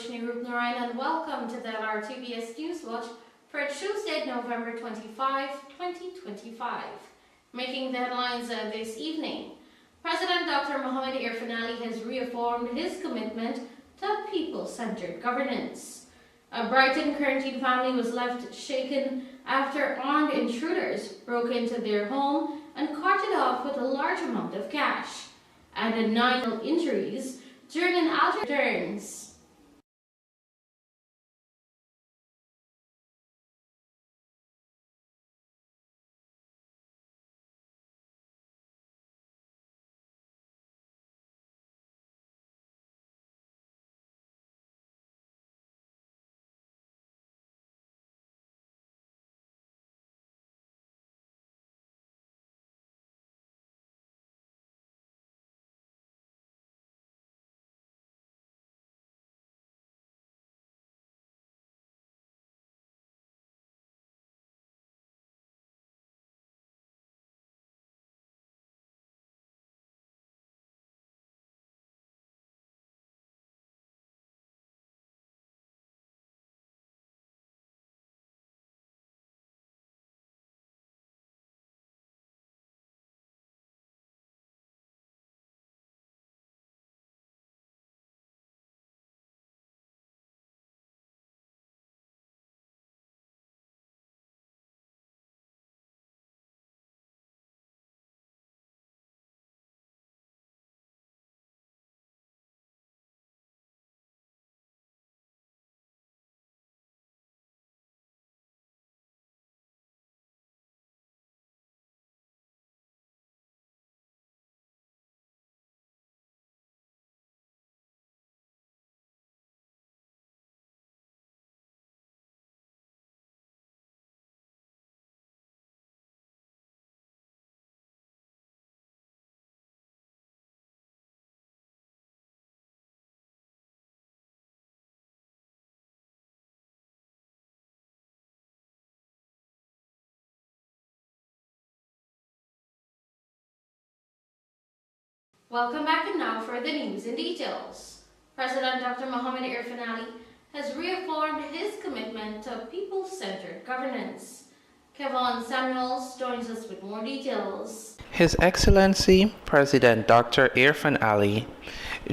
And welcome to the LRTVS Newswatch for Tuesday, November 25, 2025. Making the headlines this evening, President Dr. Mohamed Irfan Ali has reaffirmed his commitment to people-centered governance. A Brighton quarantine family was left shaken after armed intruders broke into their home and carted off with a large amount of cash, and 9 injuries during an alleged turns. Welcome back, and now for the news in details. President Dr. Mohamed Irfan Ali has reaffirmed his commitment to people-centered governance. Kevon Samuels joins us with more details. His Excellency President Dr. Irfan Ali,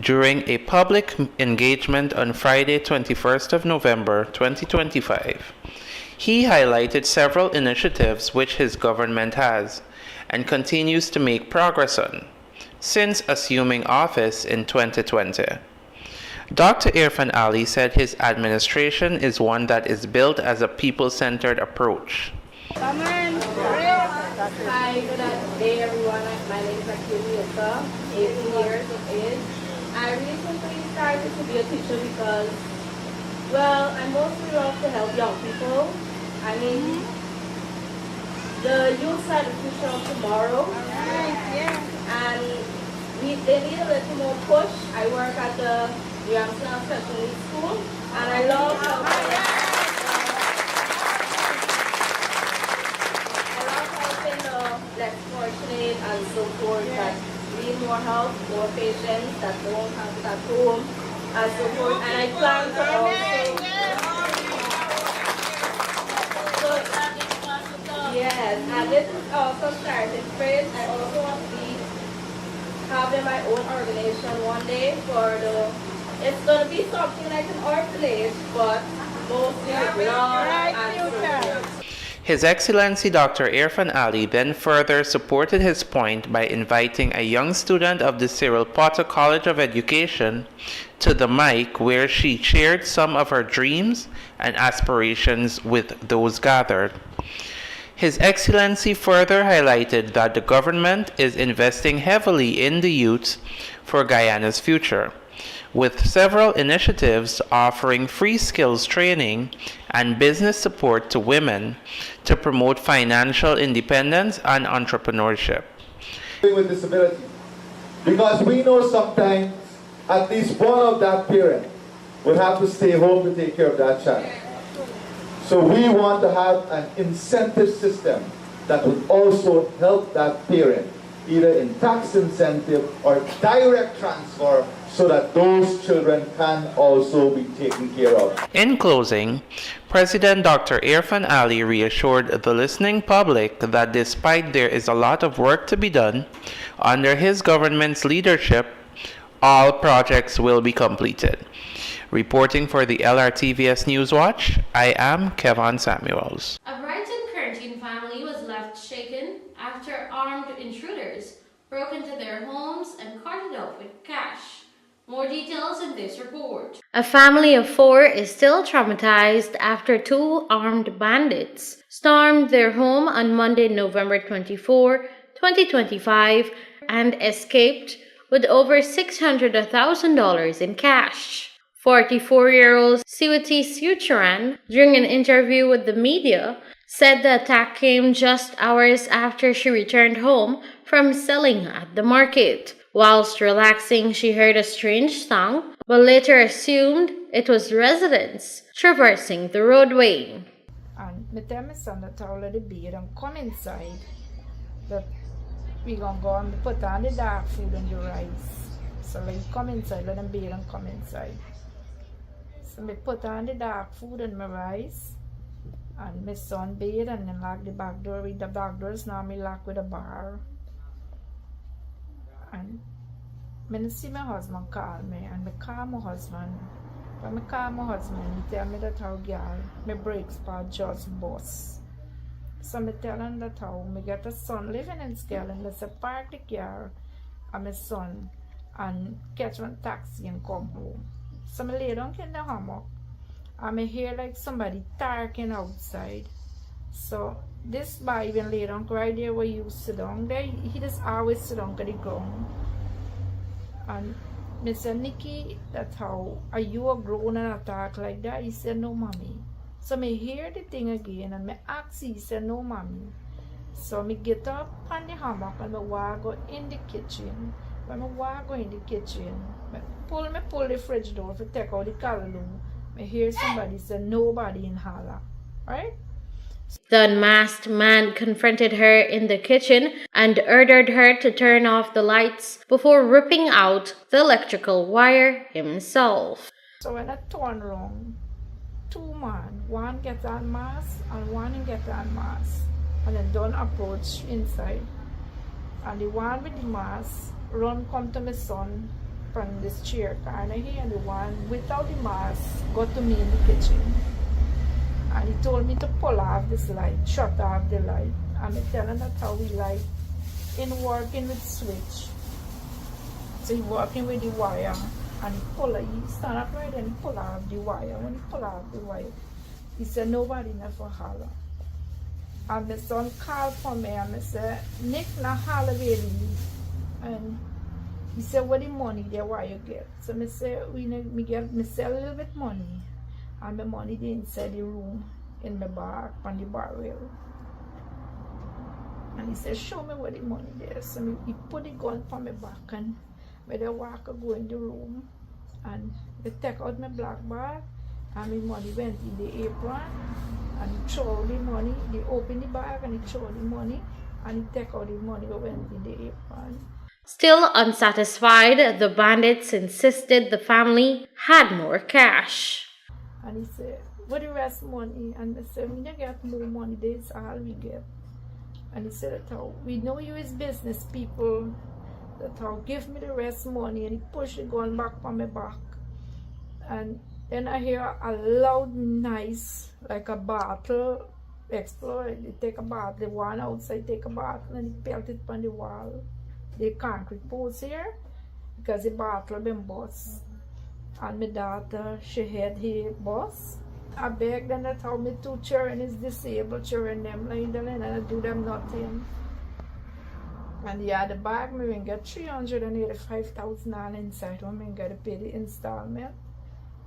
during a public engagement on Friday 21st of November 2025, he highlighted several initiatives which his government has and continues to make progress on since assuming office in 2020. Dr. Irfan Ali said his administration is one that is built as a people-centered approach. Hi, good day everyone. My name is Akili, 18 years of age. I recently started to be a teacher because, well, I mostly love to help young people. I mean, the youth are the future of tomorrow. And they need a little more push. I work at the Georgetown Special Needs School, and I love helping the less fortunate and so forth that need more help, more patients that don't have it at home, and so forth. And I plan to also, yes, and this is also starting phase. I also want to be having my own organization one day it's going to be something like an orphanage, but mostly with love and support. His Excellency Dr. Irfan Ali then further supported his point by inviting a young student of the Cyril Potter College of Education to the mic, where she shared some of her dreams and aspirations with those gathered. His Excellency further highlighted that the government is investing heavily in the youth for Guyana's future, with several initiatives offering free skills training and business support to women to promote financial independence and entrepreneurship. With disability, because we know sometimes at least one of that parent will have to stay home to take care of that child. So we want to have an incentive system that would also help that parent either in tax incentive or direct transfer, so that those children can also be taken care of. In closing, President Dr. Irfan Ali reassured the listening public that despite there is a lot of work to be done, under his government's leadership, all projects will be completed. Reporting for the LRTVS Newswatch, I am Kevin Samuels. A Brighton Curtin family was left shaken after armed intruders broke into their homes and carted off with cash. More details in this report. A family of 4 is still traumatized after 2 armed bandits stormed their home on Monday, November 24, 2025, and escaped with over $600,000 in cash. 44-year-old Siwati Sucharan, during an interview with the media, said the attack came just hours after she returned home from selling at the market. Whilst relaxing, she heard a strange sound, but later assumed it was residents traversing the roadway. And me tell my son that I let the bed and come inside, that we gonna go and put on the dark food and the rice. So like come inside, let them bed and come inside. So me put on the dark food and my rice, and my son bed and then lock the back door. With the back doors now me lock with a bar. And I see my husband call me, and I call my husband. When I call my husband, he tell me that how girl, my brakes pad just bust. So I tell him that how I get a son living in Scotland. I say park the car and my son and catch one taxi and come home. So I lay down in the hammock and I hear like somebody talking outside. So this boy even lay down right there where you sit down there, he just always sit down on the ground. And I said, Nikki, that's how, are you a grown and attack like that? He said, no, mommy. So I hear the thing again and I ask, he said, no, mommy. So I get up on the hammock and I walk go in the kitchen. When I walk go in the kitchen, I pull the fridge door to take out the callaloo. I hear somebody say, nobody in holla, right? The unmasked man confronted her in the kitchen and ordered her to turn off the lights before ripping out the electrical wire himself. So when I turn around, 2 men, one get unmasked and one get unmasked, and then don't approach inside. And the one with the mask run come to my son from this chair corner here, and the one without the mask got to me in the kitchen. And he told me to pull off this light, shut off the light. And I tell him that's how we like in working with switch. So he working with the wire and he stand up right and he pull off the wire. When he pull off the wire, he said nobody never holler. And my son called for me and I said, Nick na holler baby. And he said, what the money there why you get? So I said, me sell a little bit money. And my money dey inside the room in my bag on the barrel. And he said, show me where the money there. So he put the gun on my back and when I walk I go in the room and they take out my black bag and my money went in the apron and he throw the money, they open the bag and he throw the money and he take out the money that went in the apron. Still unsatisfied, the bandits insisted the family had more cash. And he said, what the rest money? And I said, we don't get more money, that's all we get. And he said, that how, we know you as business people, that how, give me the rest money. And he pushed the gun back on my back. And then I hear a loud noise, like a bottle explode. They take a bottle, the one outside take a bottle and he pelt it on the wall. The concrete post here, because the bottle been bust. And my daughter, she had her bus. I begged them that how my 2 children is disabled, children them lying there and I do them nothing. And the other bag, me will get $385,000 inside when me got to pay the installment.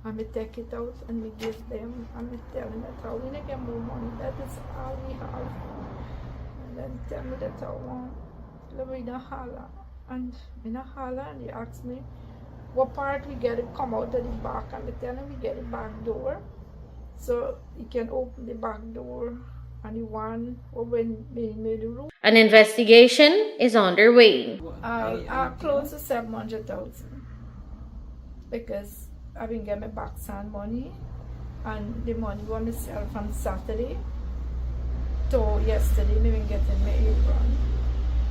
And me take it out and me give them and me tell them that how we get more money, that is all we have. And then tell me that how we don't holler. And me not holler and they ask me, what part we get it come out of the back, and I tell him we get the back door. So he can open the back door And the one when they made the room, An investigation is underway. I close to 700,000 because I've been getting my back sand money, and the money was myself from Saturday to yesterday. I've been getting my apron.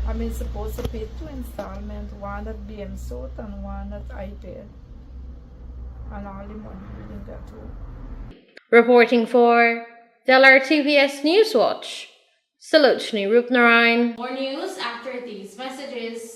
I've been supposed to pay 2 installments, one at BM South and one at iPad, and all the money we didn't get to. Reporting for the LRTVS Newswatch, Salochni Rupnarayan. More news after these messages.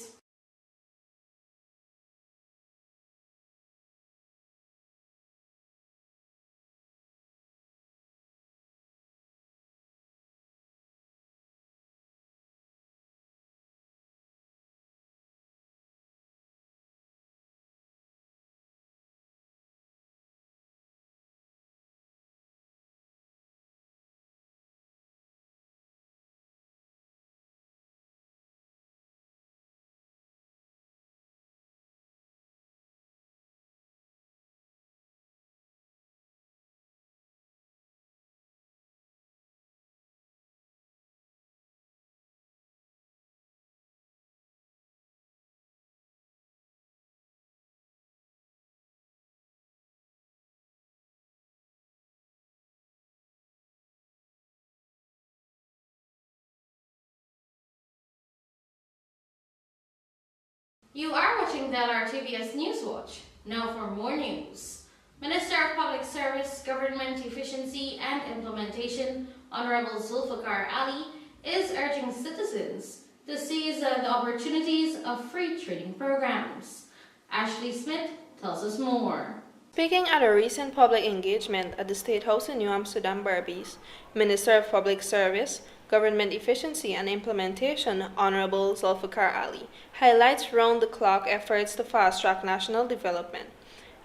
You are watching the LRTVS Newswatch. Now for more news. Minister of Public Service, Government Efficiency and Implementation, Honorable Zulfikar Ali, is urging citizens to seize the opportunities of free training programs. Ashley Smith tells us more. Speaking at a recent public engagement at the State House in New Amsterdam, Berbice, Minister of Public Service, Government Efficiency and Implementation, Honorable Zulfikar Ali, highlights round-the-clock efforts to fast-track national development.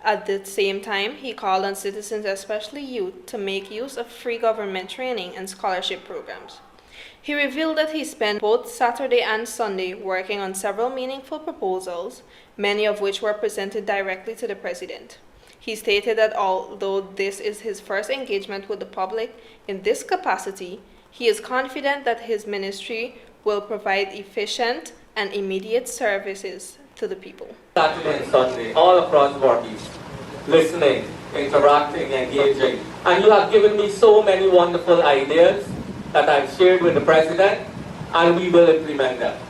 At the same time, he called on citizens, especially youth, to make use of free government training and scholarship programs. He revealed that he spent both Saturday and Sunday working on several meaningful proposals, many of which were presented directly to the President. He stated that although this is his first engagement with the public in this capacity, he is confident that his ministry will provide efficient and immediate services to the people. Saturday and Sunday, all across Berbice, listening, interacting, engaging. And you have given me so many wonderful ideas that I've shared with the President, and we will implement them.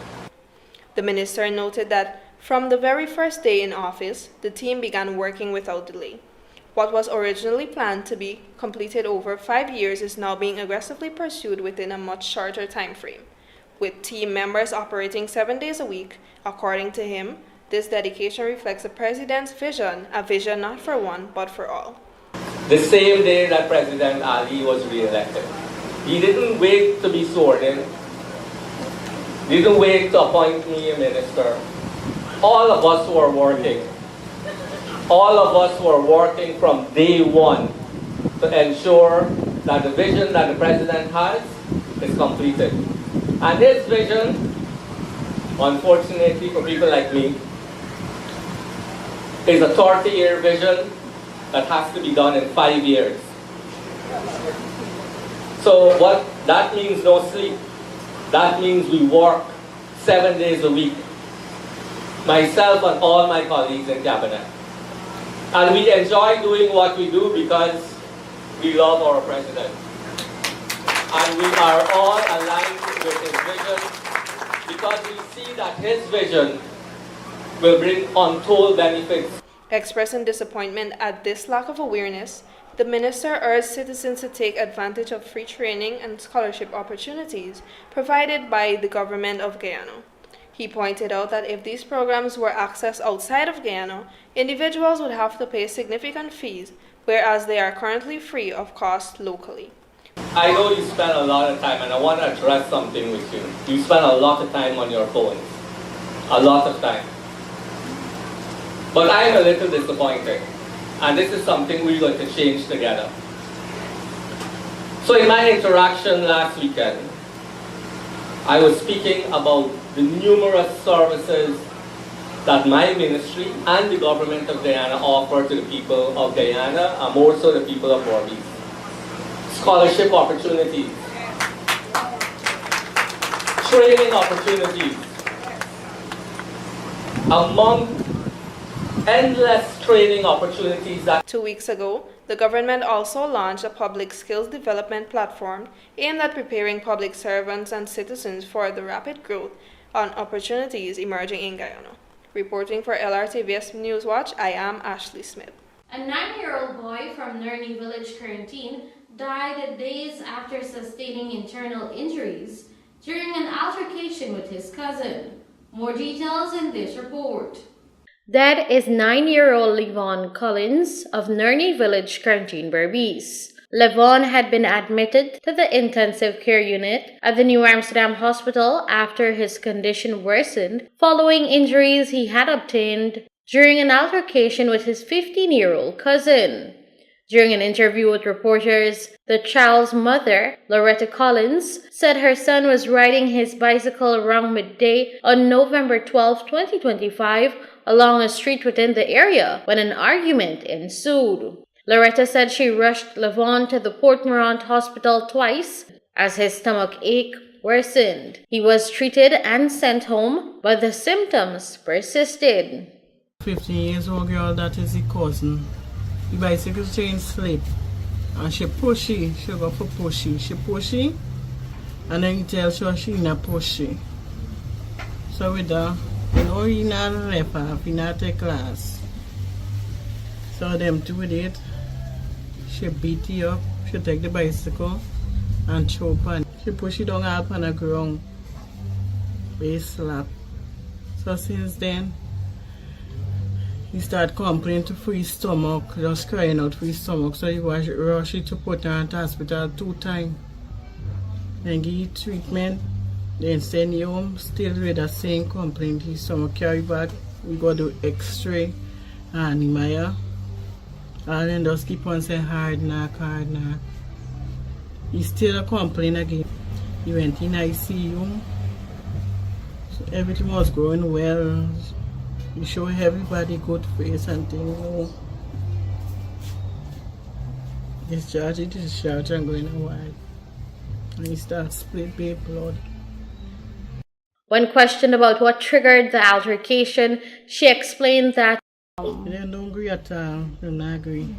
The minister noted that from the very first day in office, the team began working without delay. What was originally planned to be completed over 5 years is now being aggressively pursued within a much shorter time frame, with team members operating 7 days a week. According to him, this dedication reflects the President's vision, a vision not for one, but for all. The same day that President Ali was re-elected, he didn't wait to be sworn in, didn't wait to appoint me a minister. All of us were working. All of us were working from day one to ensure that the vision that the President has is completed. And his vision, unfortunately for people like me, is a 30-year vision that has to be done in 5 years. So what that means, no sleep. That means we work 7 days a week. Myself and all my colleagues in Cabinet. And we enjoy doing what we do because we love our President. And we are all aligned with his vision because we see that his vision will bring untold benefits. Expressing disappointment at this lack of awareness, the minister urged citizens to take advantage of free training and scholarship opportunities provided by the government of Guyana. He pointed out that if these programs were accessed outside of Guyana, individuals would have to pay significant fees, whereas they are currently free of cost locally. I know you spend a lot of time, and I want to address something with you. You spend a lot of time on your phones. A lot of time. But I'm a little disappointed, and this is something we're going to change together. So in my interaction last weekend, I was speaking about the numerous services that my ministry and the government of Guyana offer to the people of Guyana, and more so the people of Berbice. Scholarship opportunities, training opportunities. Among endless training opportunities that 2 weeks ago, the government also launched a public skills development platform aimed at preparing public servants and citizens for the rapid growth and opportunities emerging in Guyana. Reporting for LRTVS Newswatch, I am Ashley Smith. A 9-year-old boy from Nerney Village Quarantine died days after sustaining internal injuries during an altercation with his cousin. More details in this report. That is 9-year-old Levon Collins of Nerney Village Quarantine, Berbice. Levon had been admitted to the intensive care unit at the New Amsterdam Hospital after his condition worsened following injuries he had obtained during an altercation with his 15-year-old cousin. During an interview with reporters, the child's mother, Loretta Collins, said her son was riding his bicycle around midday on November 12, 2025, along a street within the area when an argument ensued. Loretta said she rushed Levon to the Port Morant Hospital twice as his stomach ache worsened. He was treated and sent home, but the symptoms persisted. 15 years old girl, that is the cousin. The bicycle chain slip and she pushy, she go for pushy. She pushy and then you tell she not pushy. So with that, you know he not rep off, he not take class. So them two did. She beat you up, she take the bicycle and choke on. She push it down up on the ground. Base slap. So since then, he started complaining to for his stomach, just crying out for his stomach. So he was rushed to put her in the hospital 2 times. Then give him treatment, then send him home, still with the same complaint. His stomach carry back, we go do x-ray and Nimaya. And then just keep on saying hard knock, hard knock. He still complain again. He went in ICU. So everything was going well. We show everybody good face and things. Oh. Discharge and going a while. And he starts split big blood. When questioned about what triggered the altercation, she explained that They don't agree at all. They don't agree.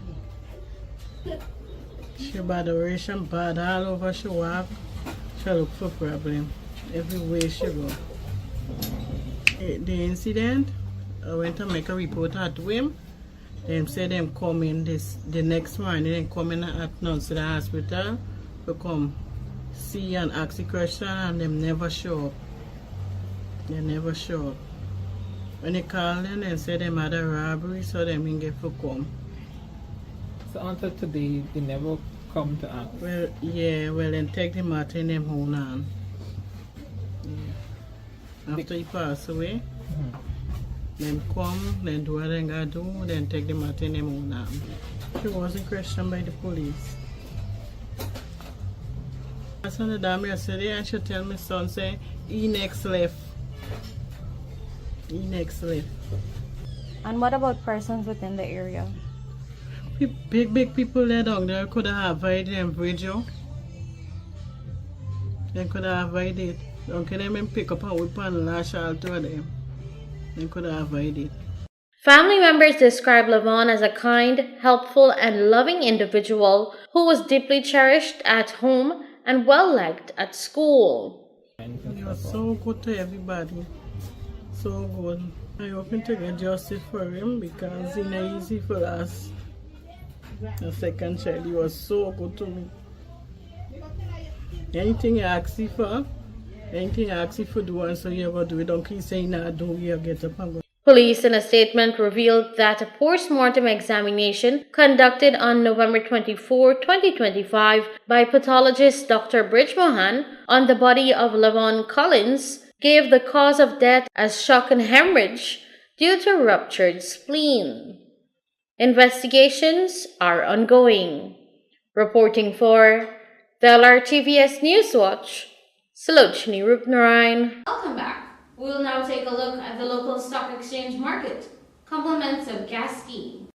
She bad oration, bad all over she walk. She look for problem. Everywhere she go. The incident, I went to make a report at him. Them said them come in the next morning, they come in at nurse to the hospital to come see and ask the question and them never show up. They never show up. When they call them and say them had a robbery, so them didn't get to come. So until today, they never come to act? Well, yeah, well then take the matter in them own hand. Yeah. After he passed away, then come, then do what they gotta do, then take the matter in them own hand. She wasn't questioned by the police. I saw the dam yesterday and she tell my son, say, he next left. He next left. And what about persons within the area? Big people there down there could have avoided them bridge. They could have avoided it. Don't get them and pick up and whip and lash all to them. They could have avoided it. family members describe Levon as a kind, helpful, and loving individual who was deeply cherished at home and well-liked at school. He was so good to everybody. So good. I hoping to get justice for him because it's not easy for us. The second child, he was so good to me. Anything you ask you for, anything you ask you for do, and so you go do it. Don't keep saying nah, do you get up and go. Police in a statement revealed that a post-mortem examination conducted on November 24, 2025 by pathologist Dr. Bridge Mohan on the body of Levon Collins gave the cause of death as shock and hemorrhage due to ruptured spleen. Investigations are ongoing. Reporting for the LRTVS Newswatch, Salochini Rupnarayan. Welcome back. We will now take a look at the local stock exchange market. Compliments of Gaski.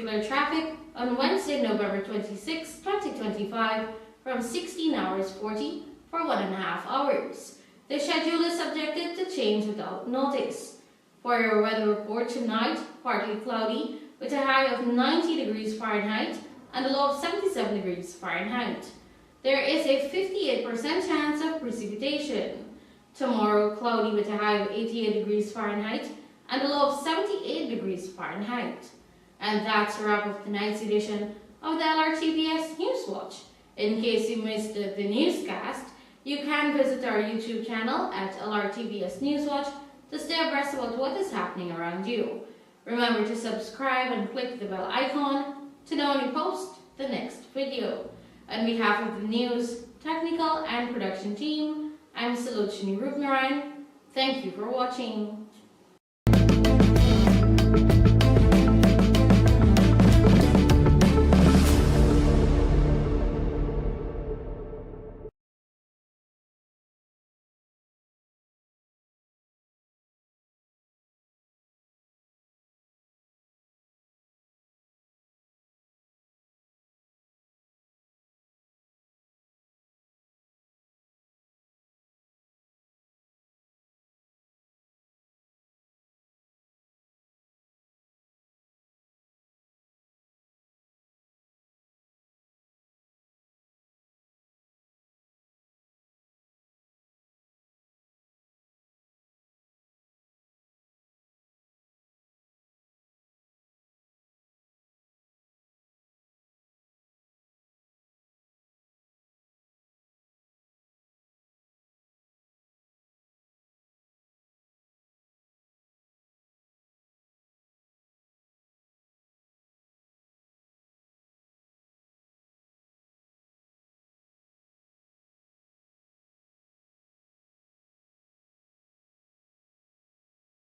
vehicular traffic on Wednesday, November 26, 2025 from 16 hours 40 for 1.5 hours. The schedule is subjected to change without notice. For your weather report tonight, partly cloudy with a high of 90 degrees Fahrenheit and a low of 77 degrees Fahrenheit. There is a 58% chance of precipitation. Tomorrow, cloudy with a high of 88 degrees Fahrenheit and a low of 78 degrees Fahrenheit. And that's a wrap of tonight's edition of the LRTVS Newswatch. In case you missed the newscast, you can visit our YouTube channel at LRTVS Newswatch to stay abreast about what is happening around you. Remember to subscribe and click the bell icon to know when we post the next video. On behalf of the news, technical and production team, I'm Salochini Rupnarayan. Thank you for watching.